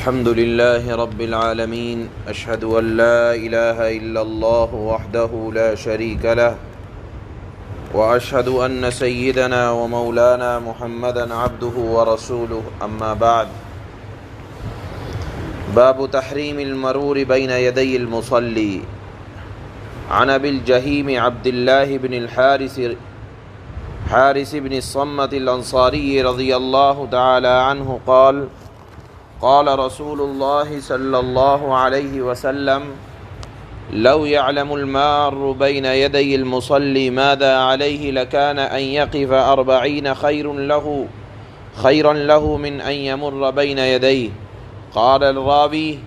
الحمد لله رب العالمين أشهد أن لا إله إلا الله وحده لا شريك له وأشهد أن سيدنا ومولانا محمدا عبده ورسوله أما بعد باب تحريم المرور بين يدي المصلي عن أبي الجهيم عبد الله بن حارث بن الصمت الأنصاري رضي الله تعالى عنه قال قال رسول الله صلى الله عليه وسلم لو يعلم المار بين يدي المصلي ماذا عليه لكان أن يقف 40 خيرا له من أن يمر بين يديه. قال الراوي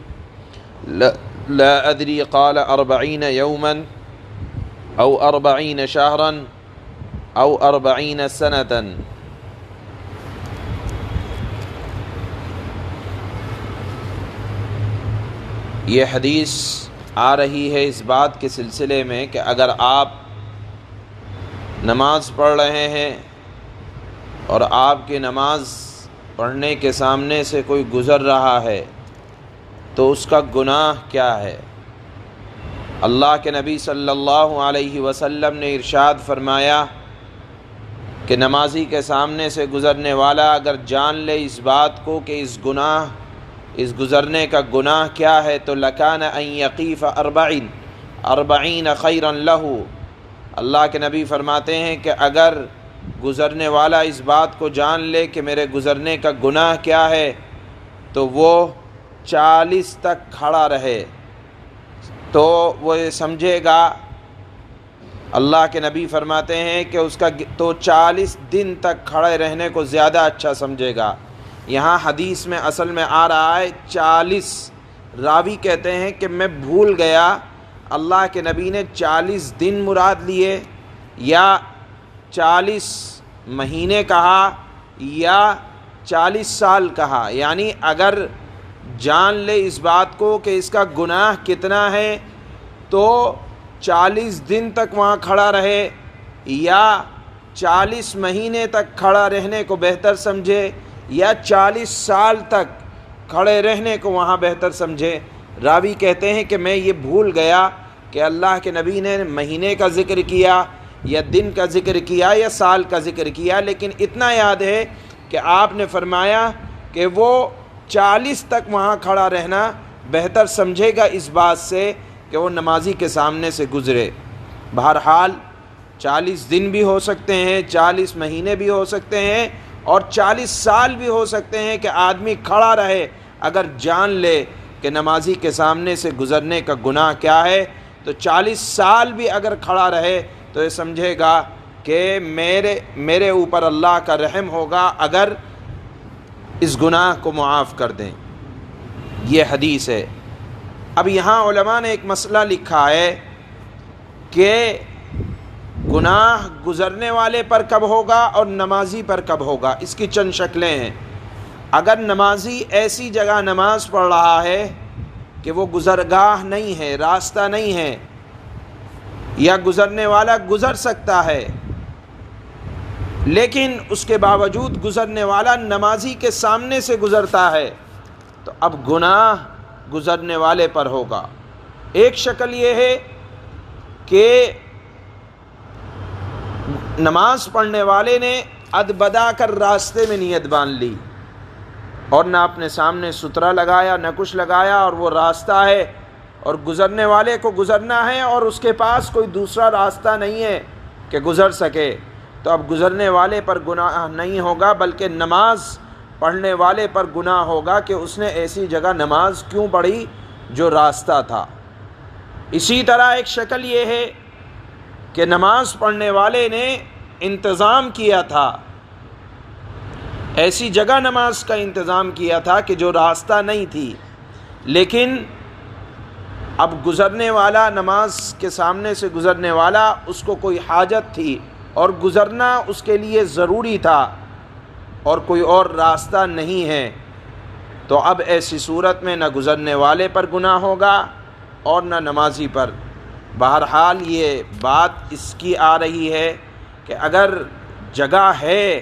لا أدري قال 40 يوما أو 40 شهرا أو 40 سنة. یہ حدیث آ رہی ہے اس بات کے سلسلے میں کہ اگر آپ نماز پڑھ رہے ہیں اور آپ کی نماز پڑھنے کے سامنے سے کوئی گزر رہا ہے تو اس کا گناہ کیا ہے. اللہ کے نبی صلی اللہ علیہ وسلم نے ارشاد فرمایا کہ نمازی کے سامنے سے گزرنے والا اگر جان لے اس بات کو کہ اس گزرنے کا گناہ کیا ہے تو لکان ان یقیف 40 خیرا لہ. اللہ کے نبی فرماتے ہیں کہ اگر گزرنے والا اس بات کو جان لے کہ میرے گزرنے کا گناہ کیا ہے تو وہ 40 تک کھڑا رہے تو وہ یہ سمجھے گا. اللہ کے نبی فرماتے ہیں کہ اس کا تو 40 دن تک کھڑے رہنے کو زیادہ اچھا سمجھے گا. یہاں حدیث میں اصل میں آ رہا ہے 40. راوی کہتے ہیں کہ میں بھول گیا اللہ کے نبی نے 40 دن مراد لیے یا 40 مہینے کہا یا 40 سال کہا. یعنی اگر جان لے اس بات کو کہ اس کا گناہ کتنا ہے تو 40 دن تک وہاں کھڑا رہے یا 40 مہینے تک کھڑا رہنے کو بہتر سمجھے یا 40 سال تک کھڑے رہنے کو وہاں بہتر سمجھے. راوی کہتے ہیں کہ میں یہ بھول گیا کہ اللہ کے نبی نے مہینے کا ذکر کیا یا دن کا ذکر کیا یا سال کا ذکر کیا، لیکن اتنا یاد ہے کہ آپ نے فرمایا کہ وہ 40 تک وہاں کھڑا رہنا بہتر سمجھے گا اس بات سے کہ وہ نمازی کے سامنے سے گزرے. بہرحال 40 دن بھی ہو سکتے ہیں، 40 مہینے بھی ہو سکتے ہیں اور 40 سال بھی ہو سکتے ہیں کہ آدمی کھڑا رہے. اگر جان لے کہ نمازی کے سامنے سے گزرنے کا گناہ کیا ہے تو 40 سال بھی اگر کھڑا رہے تو یہ سمجھے گا کہ میرے اوپر اللہ کا رحم ہوگا اگر اس گناہ کو معاف کر دیں. یہ حدیث ہے. اب یہاں علماء نے ایک مسئلہ لکھا ہے کہ گناہ گزرنے والے پر کب ہوگا اور نمازی پر کب ہوگا. اس کی چند شکلیں ہیں. اگر نمازی ایسی جگہ نماز پڑھ رہا ہے کہ وہ گزرگاہ نہیں ہے، راستہ نہیں ہے، یا گزرنے والا گزر سکتا ہے لیکن اس کے باوجود گزرنے والا نمازی کے سامنے سے گزرتا ہے تو اب گناہ گزرنے والے پر ہوگا. ایک شکل یہ ہے کہ نماز پڑھنے والے نے ادبدا کر راستے میں نیت باندھ لی اور نہ اپنے سامنے سترہ لگایا نہ کچھ لگایا اور وہ راستہ ہے اور گزرنے والے کو گزرنا ہے اور اس کے پاس کوئی دوسرا راستہ نہیں ہے کہ گزر سکے تو اب گزرنے والے پر گناہ نہیں ہوگا بلکہ نماز پڑھنے والے پر گناہ ہوگا کہ اس نے ایسی جگہ نماز کیوں پڑھی جو راستہ تھا. اسی طرح ایک شکل یہ ہے کہ نماز پڑھنے والے نے انتظام کیا تھا، ایسی جگہ نماز کا انتظام کیا تھا کہ جو راستہ نہیں تھی، لیکن اب گزرنے والا نماز کے سامنے سے گزرنے والا اس کو کوئی حاجت تھی اور گزرنا اس کے لیے ضروری تھا اور کوئی اور راستہ نہیں ہے تو اب ایسی صورت میں نہ گزرنے والے پر گناہ ہوگا اور نہ نمازی پر. بہرحال یہ بات اس کی آ رہی ہے کہ اگر جگہ ہے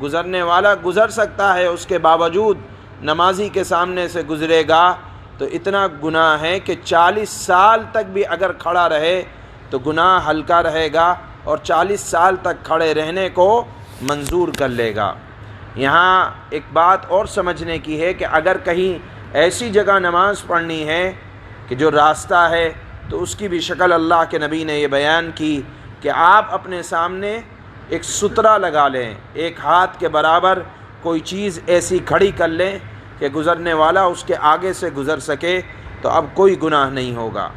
گزرنے والا گزر سکتا ہے، اس کے باوجود نمازی کے سامنے سے گزرے گا تو اتنا گناہ ہے کہ 40 سال تک بھی اگر کھڑا رہے تو گناہ ہلکا رہے گا اور 40 سال تک کھڑے رہنے کو منظور کر لے گا۔ یہاں ایک بات اور سمجھنے کی ہے کہ اگر کہیں ایسی جگہ نماز پڑھنی ہے کہ جو راستہ ہے تو اس کی بھی شکل اللہ کے نبی نے یہ بیان کی کہ آپ اپنے سامنے ایک سترہ لگا لیں، ایک ہاتھ کے برابر کوئی چیز ایسی کھڑی کر لیں کہ گزرنے والا اس کے آگے سے گزر سکے، تو اب کوئی گناہ نہیں ہوگا۔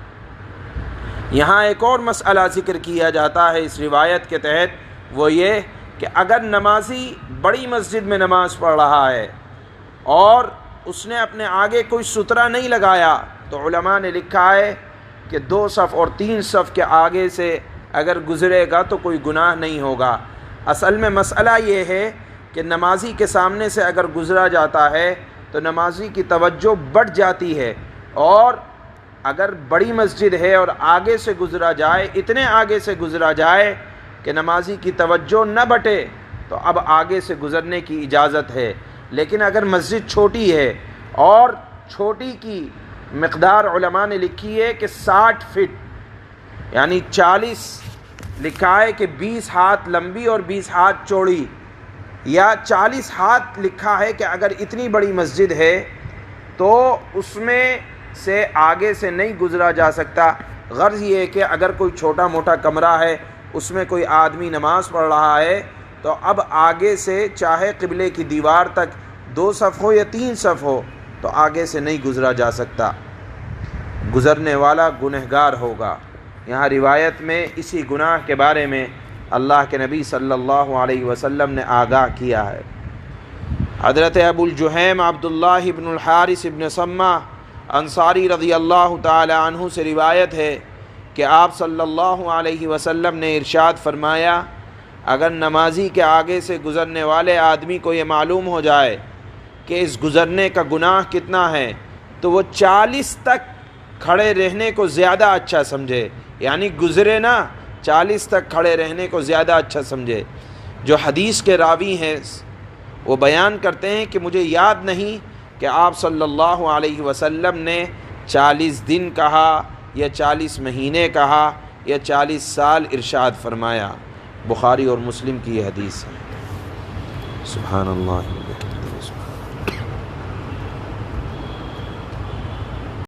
یہاں ایک اور مسئلہ ذکر کیا جاتا ہے اس روایت کے تحت، وہ یہ کہ اگر نمازی بڑی مسجد میں نماز پڑھ رہا ہے اور اس نے اپنے آگے کوئی سترہ نہیں لگایا تو علماء نے لکھا ہے کہ 2 صف اور 3 صف کے آگے سے اگر گزرے گا تو کوئی گناہ نہیں ہوگا۔ اصل میں مسئلہ یہ ہے کہ نمازی کے سامنے سے اگر گزرا جاتا ہے تو نمازی کی توجہ بڑھ جاتی ہے، اور اگر بڑی مسجد ہے اور آگے سے گزرا جائے، اتنے آگے سے گزرا جائے کہ نمازی کی توجہ نہ بٹے، تو اب آگے سے گزرنے کی اجازت ہے۔ لیکن اگر مسجد چھوٹی ہے اور چھوٹی کی مقدار علماء نے لکھی ہے کہ 60 فٹ، یعنی 40 لکھا ہے کہ 20 ہاتھ لمبی اور 20 ہاتھ چوڑی، یا 40 ہاتھ لکھا ہے کہ اگر اتنی بڑی مسجد ہے تو اس میں سے آگے سے نہیں گزرا جا سکتا۔ غرض یہ ہے کہ اگر کوئی چھوٹا موٹا کمرہ ہے، اس میں کوئی آدمی نماز پڑھ رہا ہے، تو اب آگے سے چاہے قبلے کی دیوار تک 2 صف ہو یا 3 صف ہو تو آگے سے نہیں گزرا جا سکتا، گزرنے والا گنہگار ہوگا۔ یہاں روایت میں اسی گناہ کے بارے میں اللہ کے نبی صلی اللہ علیہ وسلم نے آگاہ کیا ہے۔ حضرت ابو الجہیم عبداللہ بن الحارث بن سمہ انصاری رضی اللہ تعالی عنہ سے روایت ہے کہ آپ صلی اللہ علیہ وسلم نے ارشاد فرمایا، اگر نمازی کے آگے سے گزرنے والے آدمی کو یہ معلوم ہو جائے کہ اس گزرنے کا گناہ کتنا ہے تو وہ 40 تک کھڑے رہنے کو زیادہ اچھا سمجھے، یعنی گزرے نا 40 تک کھڑے رہنے کو زیادہ اچھا سمجھے۔ جو حدیث کے راوی ہیں وہ بیان کرتے ہیں کہ مجھے یاد نہیں کہ آپ صلی اللہ علیہ وسلم نے 40 دن کہا یا 40 مہینے کہا یا 40 سال ارشاد فرمایا۔ بخاری اور مسلم کی یہ حدیث ہے۔ سبحان اللہ۔